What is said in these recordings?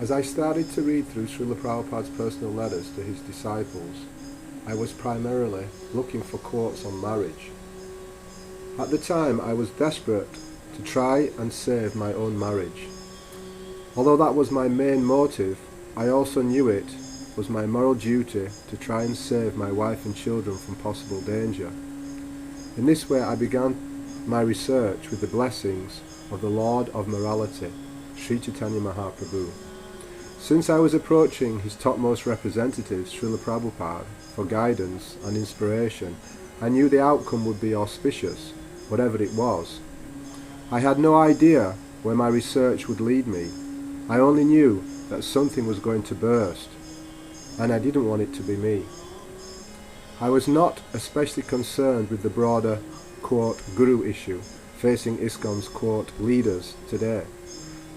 As I started to read through Srila Prabhupada's personal letters to his disciples, I was primarily looking for quotes on marriage. At the time, I was desperate to try and save my own marriage. Although that was my main motive, I also knew it was my moral duty to try and save my wife and children from possible danger. In this way, I began my research with the blessings of the Lord of Morality, Sri Chaitanya Mahaprabhu. Since I was approaching his topmost representative, Srila Prabhupada, for guidance and inspiration, I knew the outcome would be auspicious, whatever it was. I had no idea where my research would lead me. I only knew that something was going to burst, and I didn't want it to be me. I was not especially concerned with the broader, quote, guru issue facing ISKCON's, quote, leaders today.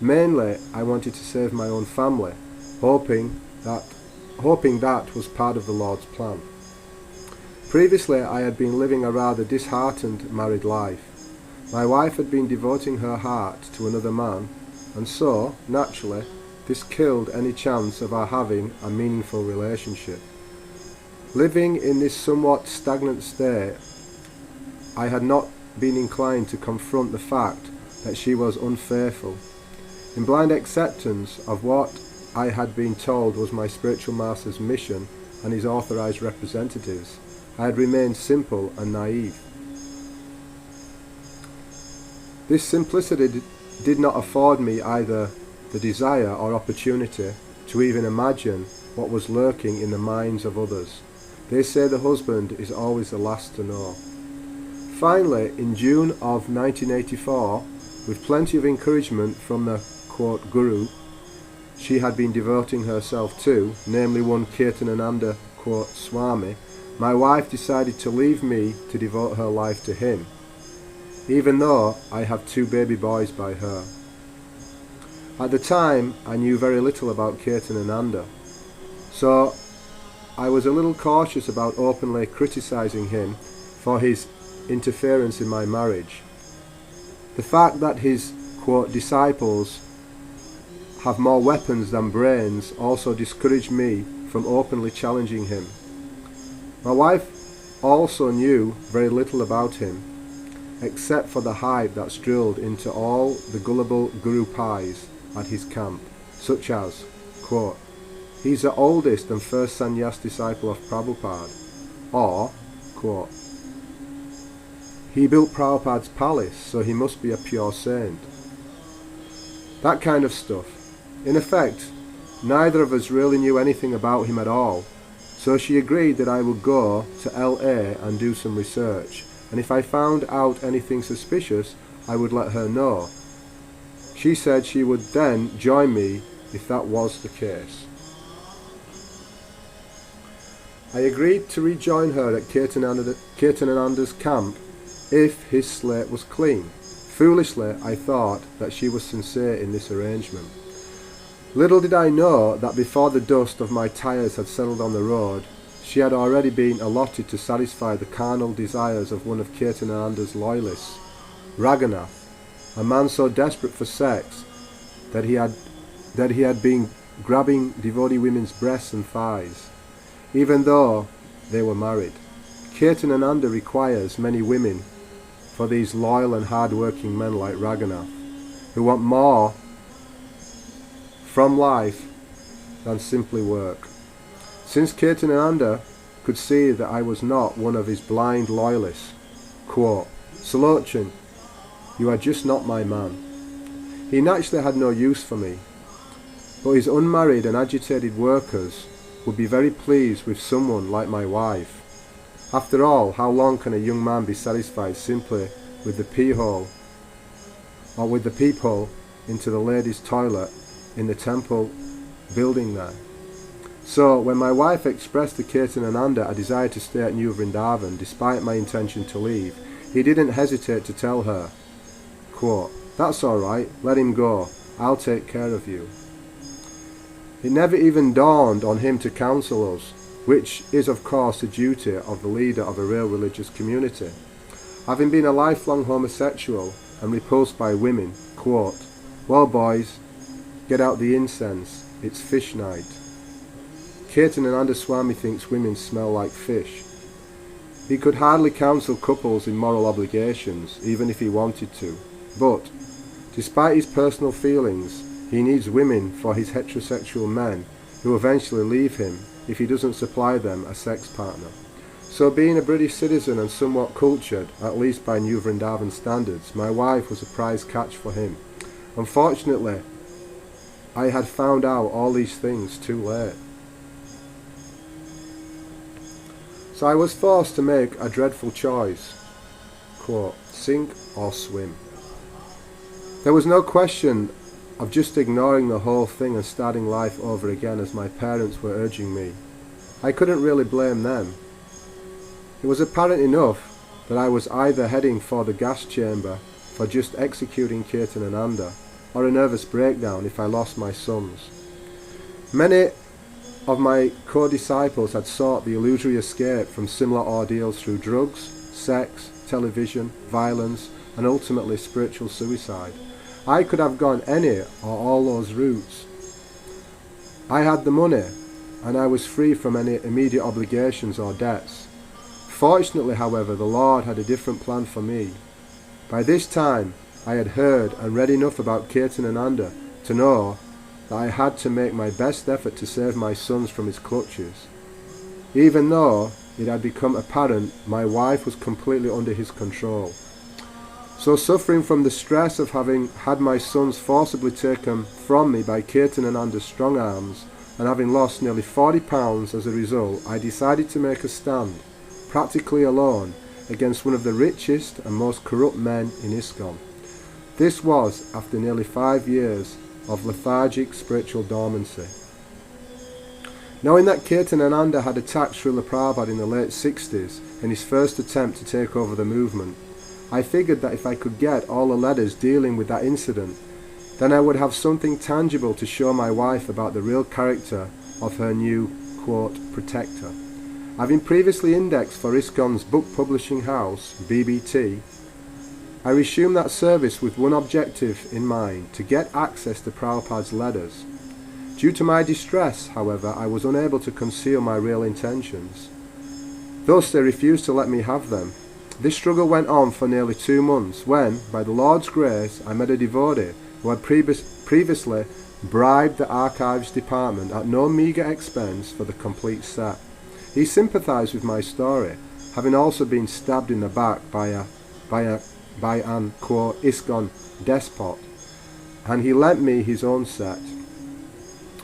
Mainly, I wanted to save my own family, hoping that was part of the Lord's plan. Previously, I had been living a rather disheartened married life. My wife had been devoting her heart to another man, and so, naturally, this killed any chance of our having a meaningful relationship. Living in this somewhat stagnant state, I had not been inclined to confront the fact that she was unfaithful. In blind acceptance of what I had been told was my spiritual master's mission and his authorized representatives, I had remained simple and naive. This simplicity did not afford me either the desire or opportunity to even imagine what was lurking in the minds of others. They say the husband is always the last to know. Finally, in June of 1984, with plenty of encouragement from the, quote, guru she had been devoting herself to, namely one Kirtanananda, quote, Swami, my wife decided to leave me to devote her life to him, even though I have 2 baby boys by her. At the time, I knew very little about Kirtanananda, so I was a little cautious about openly criticizing him for his interference in my marriage. The fact that his, quote, disciples have more weapons than brains also discouraged me from openly challenging him. My wife also knew very little about him, except for the hype that's drilled into all the gullible guru pies at his camp, such as, quote, he's the oldest and first sannyas disciple of Prabhupada, or, quote, he built Prabhupada's palace, so he must be a pure saint. That kind of stuff. In effect, neither of us really knew anything about him at all, so she agreed that I would go to LA and do some research, and if I found out anything suspicious, I would let her know. She said she would then join me if that was the case. I agreed to rejoin her at Kirtanananda's camp if his slate was clean. Foolishly, I thought that she was sincere in this arrangement. Little did I know that before the dust of my tyres had settled on the road, she had already been allotted to satisfy the carnal desires of one of Kirtanananda's loyalists, Raghunath, a man so desperate for sex that he had been grabbing devotee women's breasts and thighs, even though they were married. Kirtanananda requires many women for these loyal and hard-working men like Raghunath, who want more from life than simply work. Since Kirtanananda could see that I was not one of his blind loyalists, quote, Salochan, you are just not my man. He naturally had no use for me, but his unmarried and agitated workers would be very pleased with someone like my wife. After all, how long can a young man be satisfied simply with the pee-hole or with the peephole into the ladies' toilet in the temple building there? So, when my wife expressed to Kirtanananda a desire to stay at New Vrindavan despite my intention to leave, he didn't hesitate to tell her, quote, that's all right, let him go, I'll take care of you. It never even dawned on him to counsel us, which is of course the duty of the leader of a real religious community. Having been a lifelong homosexual and repulsed by women, quote, well boys, get out the incense, it's fish night. Kirtanananda Swami thinks women smell like fish. He could hardly counsel couples in moral obligations, even if he wanted to. But, despite his personal feelings, he needs women for his heterosexual men who eventually leave him if he doesn't supply them a sex partner. So being a British citizen and somewhat cultured, at least by New Vrindavan standards, my wife was a prize catch for him. Unfortunately, I had found out all these things too late. So I was forced to make a dreadful choice. Quote, sink or swim. There was no question of just ignoring the whole thing and starting life over again as my parents were urging me. I couldn't really blame them. It was apparent enough that I was either heading for the gas chamber for just executing Kirtanananda, or a nervous breakdown if I lost my sons. Many of my co-disciples had sought the illusory escape from similar ordeals through drugs, sex, television, violence, and ultimately spiritual suicide. I could have gone any or all those routes. I had the money, and I was free from any immediate obligations or debts. Fortunately, however, the Lord had a different plan for me. By this time, I had heard and read enough about Kirtanananda to know that I had to make my best effort to save my sons from his clutches. Even though it had become apparent my wife was completely under his control. So suffering from the stress of having had my sons forcibly taken from me by Kirtanananda's strong arms, and having lost nearly 40 pounds as a result, I decided to make a stand, practically alone, against one of the richest and most corrupt men in ISKCON. This was after nearly 5 years of lethargic spiritual dormancy. Knowing that Kirtanananda had attacked Srila Prabhupada in the late 60s in his first attempt to take over the movement, I figured that if I could get all the letters dealing with that incident, then I would have something tangible to show my wife about the real character of her new, quote, protector. Having previously indexed for ISKCON's book publishing house, BBT, I resumed that service with one objective in mind, to get access to Prabhupada's letters. Due to my distress, however, I was unable to conceal my real intentions. Thus they refused to let me have them. This struggle went on for nearly 2 months when, by the Lord's grace, I met a devotee who had previously bribed the archives department at no meagre expense for the complete set. He sympathised with my story, having also been stabbed in the back by an, quote, ISKCON despot, and he lent me his own set.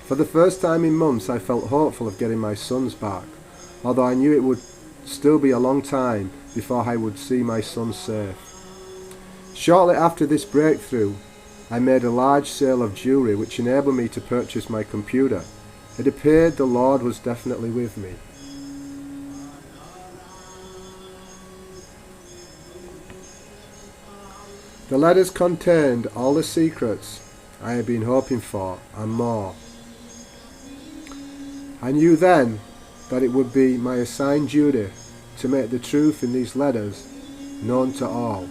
For the first time in months I felt hopeful of getting my sons back, although I knew it would still be a long time before I would see my sons safe. Shortly after this breakthrough, I made a large sale of jewellery which enabled me to purchase my computer. It appeared the Lord was definitely with me. The letters contained all the secrets I had been hoping for and more. I knew then that it would be my assigned duty to make the truth in these letters known to all.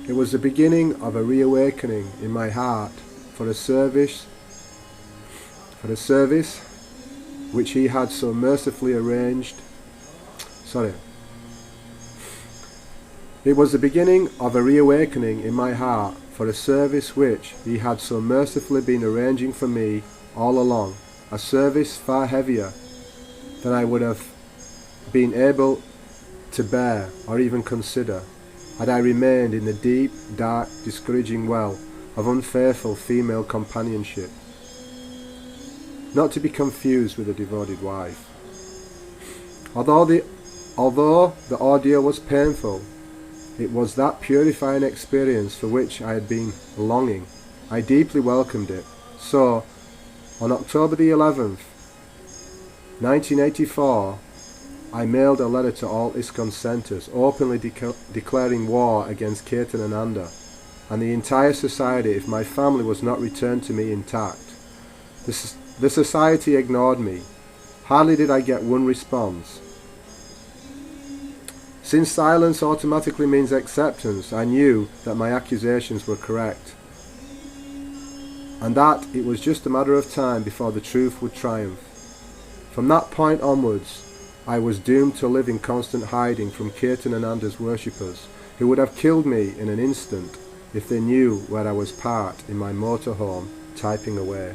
It was the beginning of a reawakening in my heart for a service which he had so mercifully arranged. It was the beginning of a reawakening in my heart for a service which he had so mercifully been arranging for me all along, a service far heavier than I would have been able to bear or even consider had I remained in the deep, dark, discouraging well of unfaithful female companionship, not to be confused with a devoted wife. Although the ordeal was painful, it was that purifying experience for which I had been longing. I deeply welcomed it. So, on October the 11th, 1984, I mailed a letter to all ISKCON centres, openly declaring war against Kirtanananda and the entire society if my family was not returned to me intact. The society ignored me. Hardly did I get one response. Since silence automatically means acceptance, I knew that my accusations were correct. and that it was just a matter of time before the truth would triumph. From that point onwards, I was doomed to live in constant hiding from Kirtan Ananda's worshippers, who would have killed me in an instant if they knew where I was parked in my motorhome typing away.